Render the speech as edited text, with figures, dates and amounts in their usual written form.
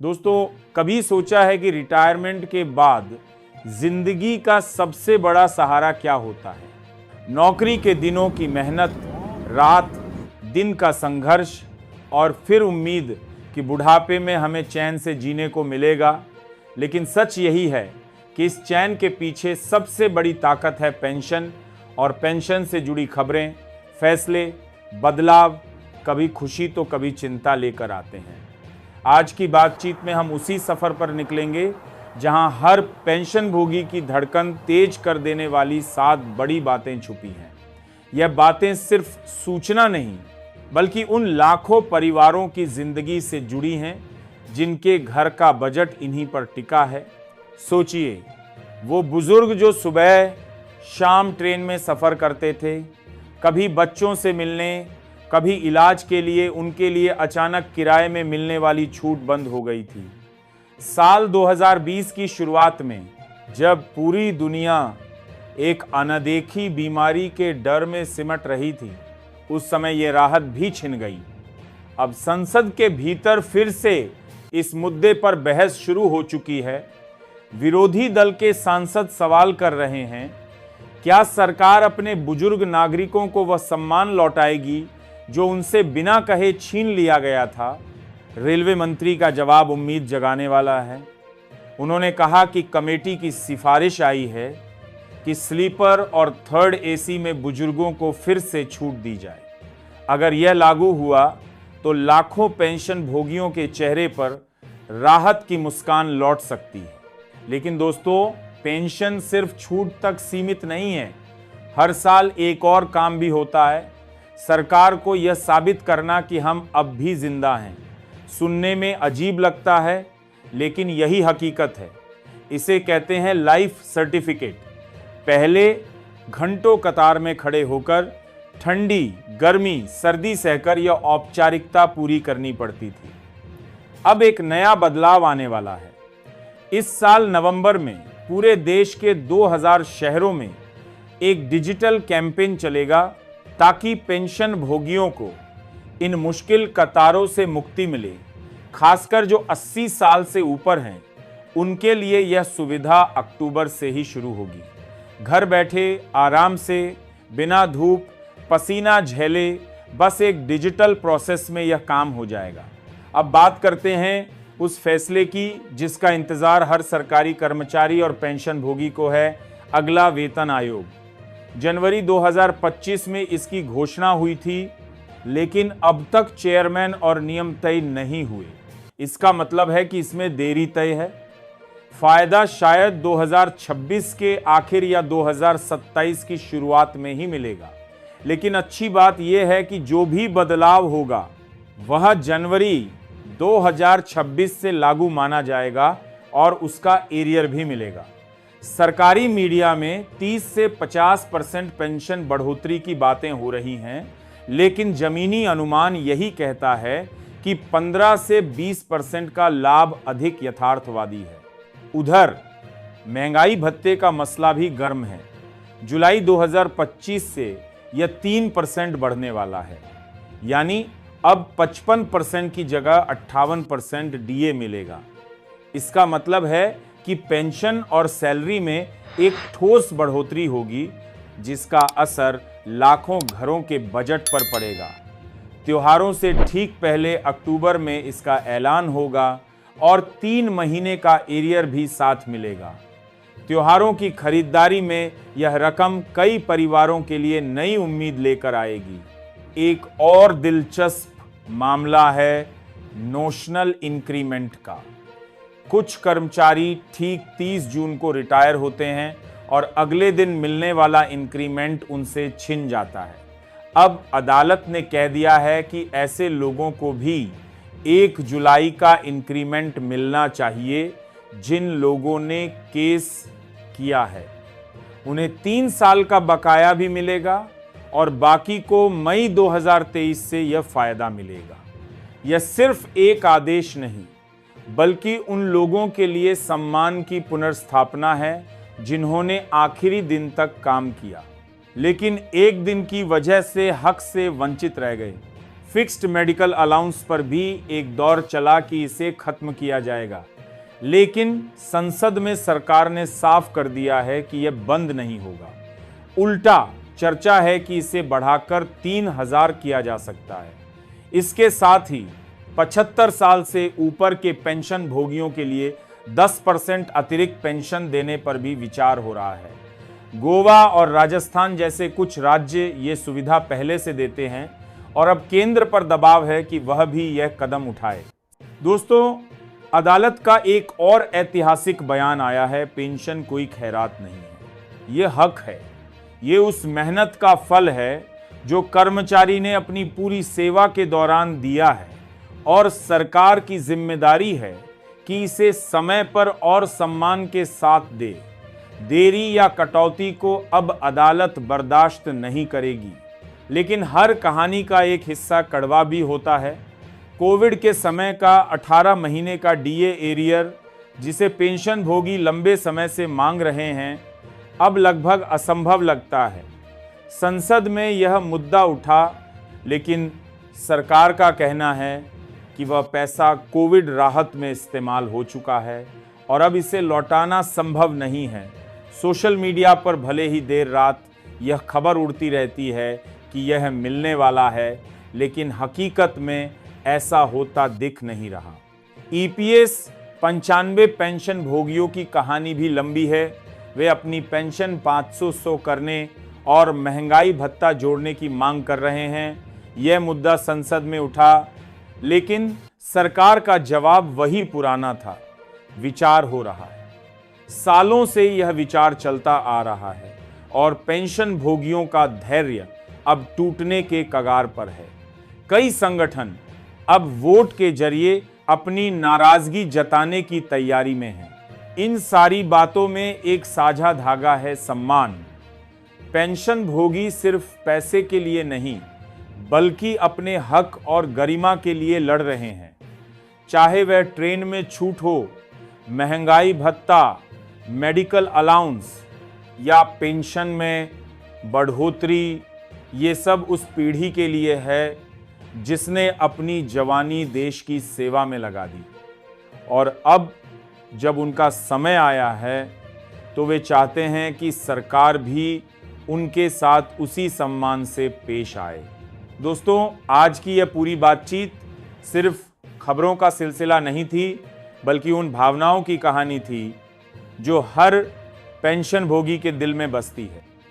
दोस्तों, कभी सोचा है कि रिटायरमेंट के बाद जिंदगी का सबसे बड़ा सहारा क्या होता है? नौकरी के दिनों की मेहनत, रात दिन का संघर्ष और फिर उम्मीद कि बुढ़ापे में हमें चैन से जीने को मिलेगा। लेकिन सच यही है कि इस चैन के पीछे सबसे बड़ी ताकत है पेंशन, और पेंशन से जुड़ी खबरें, फैसले, बदलाव कभी खुशी तो कभी चिंता लेकर आते हैं। आज की बातचीत में हम उसी सफर पर निकलेंगे जहां हर पेंशन भोगी की धड़कन तेज कर देने वाली 7 बड़ी बातें छुपी हैं। यह बातें सिर्फ सूचना नहीं, बल्कि उन लाखों परिवारों की जिंदगी से जुड़ी हैं जिनके घर का बजट इन्हीं पर टिका है। सोचिए, वो बुजुर्ग जो सुबह शाम ट्रेन में सफर करते थे, कभी बच्चों से मिलने, कभी इलाज के लिए, उनके लिए अचानक किराए में मिलने वाली छूट बंद हो गई थी। साल 2020 की शुरुआत में जब पूरी दुनिया एक अनदेखी बीमारी के डर में सिमट रही थी, उस समय ये राहत भी छिन गई। अब संसद के भीतर फिर से इस मुद्दे पर बहस शुरू हो चुकी है। विरोधी दल के सांसद सवाल कर रहे हैं, क्या सरकार अपने बुजुर्ग नागरिकों को वह सम्मान लौटाएगी जो उनसे बिना कहे छीन लिया गया था? रेलवे मंत्री का जवाब उम्मीद जगाने वाला है। उन्होंने कहा कि कमेटी की सिफारिश आई है कि स्लीपर और थर्ड एसी में बुजुर्गों को फिर से छूट दी जाए। अगर यह लागू हुआ तो लाखों पेंशन भोगियों के चेहरे पर राहत की मुस्कान लौट सकती है। लेकिन दोस्तों, पेंशन सिर्फ छूट तक सीमित नहीं है। हर साल एक और काम भी होता है, सरकार को यह साबित करना कि हम अब भी जिंदा हैं। सुनने में अजीब लगता है, लेकिन यही हकीकत है। इसे कहते हैं लाइफ सर्टिफिकेट। पहले घंटों कतार में खड़े होकर ठंडी, गर्मी, सर्दी सहकर यह औपचारिकता पूरी करनी पड़ती थी। अब एक नया बदलाव आने वाला है। इस साल नवंबर में पूरे देश के 2000 शहरों में एक डिजिटल कैंपेन चलेगा ताकि पेंशन भोगियों को इन मुश्किल कतारों से मुक्ति मिले। खासकर जो 80 साल से ऊपर हैं, उनके लिए यह सुविधा अक्टूबर से ही शुरू होगी। घर बैठे आराम से, बिना धूप पसीना झेले, बस एक डिजिटल प्रोसेस में यह काम हो जाएगा। अब बात करते हैं उस फैसले की जिसका इंतजार हर सरकारी कर्मचारी और पेंशन भोगी को है, अगला वेतन आयोग। जनवरी 2025 में इसकी घोषणा हुई थी, लेकिन अब तक चेयरमैन और नियम तय नहीं हुए। इसका मतलब है कि इसमें देरी तय है। फायदा शायद 2026 के आखिर या 2027 की शुरुआत में ही मिलेगा। लेकिन अच्छी बात यह है कि जो भी बदलाव होगा वह जनवरी 2026 से लागू माना जाएगा और उसका एरियर भी मिलेगा। सरकारी मीडिया में 30 से 50% पेंशन बढ़ोतरी की बातें हो रही हैं, लेकिन जमीनी अनुमान यही कहता है कि 15 से 20% का लाभ अधिक यथार्थवादी है। उधर महंगाई भत्ते का मसला भी गर्म है। जुलाई 2025 से यह 3% बढ़ने वाला है, यानी अब 55% की जगह 58% डीए मिलेगा। इसका मतलब है कि पेंशन और सैलरी में एक ठोस बढ़ोतरी होगी, जिसका असर लाखों घरों के बजट पर पड़ेगा। त्योहारों से ठीक पहले अक्टूबर में इसका ऐलान होगा और 3 महीने का एरियर भी साथ मिलेगा। त्योहारों की खरीदारी में यह रकम कई परिवारों के लिए नई उम्मीद लेकर आएगी। एक और दिलचस्प मामला है नोशनल इंक्रीमेंट का। कुछ कर्मचारी ठीक 30 जून को रिटायर होते हैं और अगले दिन मिलने वाला इंक्रीमेंट उनसे छिन जाता है। अब अदालत ने कह दिया है कि ऐसे लोगों को भी 1 जुलाई का इंक्रीमेंट मिलना चाहिए। जिन लोगों ने केस किया है उन्हें 3 साल का बकाया भी मिलेगा और बाकी को मई 2023 से यह फायदा मिलेगा। यह सिर्फ एक आदेश नहीं, बल्कि उन लोगों के लिए सम्मान की पुनर्स्थापना है जिन्होंने आखिरी दिन तक काम किया, लेकिन एक दिन की वजह से हक से वंचित रह गए। फिक्स्ड मेडिकल अलाउंस पर भी एक दौर चला कि इसे खत्म किया जाएगा, लेकिन संसद में सरकार ने साफ कर दिया है कि यह बंद नहीं होगा। उल्टा चर्चा है कि इसे बढ़ाकर 3,000 किया जा सकता है। इसके साथ ही 75 साल से ऊपर के पेंशन भोगियों के लिए 10% अतिरिक्त पेंशन देने पर भी विचार हो रहा है। गोवा और राजस्थान जैसे कुछ राज्य ये सुविधा पहले से देते हैं और अब केंद्र पर दबाव है कि वह भी यह कदम उठाए। दोस्तों, अदालत का एक और ऐतिहासिक बयान आया है। पेंशन कोई खैरात नहीं है, ये हक है। ये उस मेहनत का फल है जो कर्मचारी ने अपनी पूरी सेवा के दौरान दिया है और सरकार की जिम्मेदारी है कि इसे समय पर और सम्मान के साथ दे। देरी या कटौती को अब अदालत बर्दाश्त नहीं करेगी। लेकिन हर कहानी का एक हिस्सा कड़वा भी होता है। कोविड के समय का 18 महीने का डीए एरियर, जिसे पेंशन भोगी लंबे समय से मांग रहे हैं, अब लगभग असंभव लगता है। संसद में यह मुद्दा उठा, लेकिन सरकार का कहना है कि वह पैसा कोविड राहत में इस्तेमाल हो चुका है और अब इसे लौटाना संभव नहीं है। सोशल मीडिया पर भले ही देर रात यह खबर उड़ती रहती है कि यह मिलने वाला है, लेकिन हकीकत में ऐसा होता दिख नहीं रहा। ईपीएस 95 पेंशन भोगियों की कहानी भी लंबी है। वे अपनी पेंशन 500 करने और महंगाई भत्ता जोड़ने की मांग कर रहे हैं। यह मुद्दा संसद में उठा, लेकिन सरकार का जवाब वही पुराना था, विचार हो रहा है। सालों से यह विचार चलता आ रहा है और पेंशन भोगियों का धैर्य अब टूटने के कगार पर है। कई संगठन अब वोट के जरिए अपनी नाराजगी जताने की तैयारी में हैं। इन सारी बातों में एक साझा धागा है, सम्मान। पेंशन भोगी सिर्फ पैसे के लिए नहीं, बल्कि अपने हक और गरिमा के लिए लड़ रहे हैं। चाहे वह ट्रेन में छूट हो, महंगाई भत्ता, मेडिकल अलाउंस या पेंशन में बढ़ोतरी, ये सब उस पीढ़ी के लिए है जिसने अपनी जवानी देश की सेवा में लगा दी और अब जब उनका समय आया है तो वे चाहते हैं कि सरकार भी उनके साथ उसी सम्मान से पेश आए। दोस्तों, आज की यह पूरी बातचीत सिर्फ खबरों का सिलसिला नहीं थी, बल्कि उन भावनाओं की कहानी थी जो हर पेंशन भोगी के दिल में बसती है।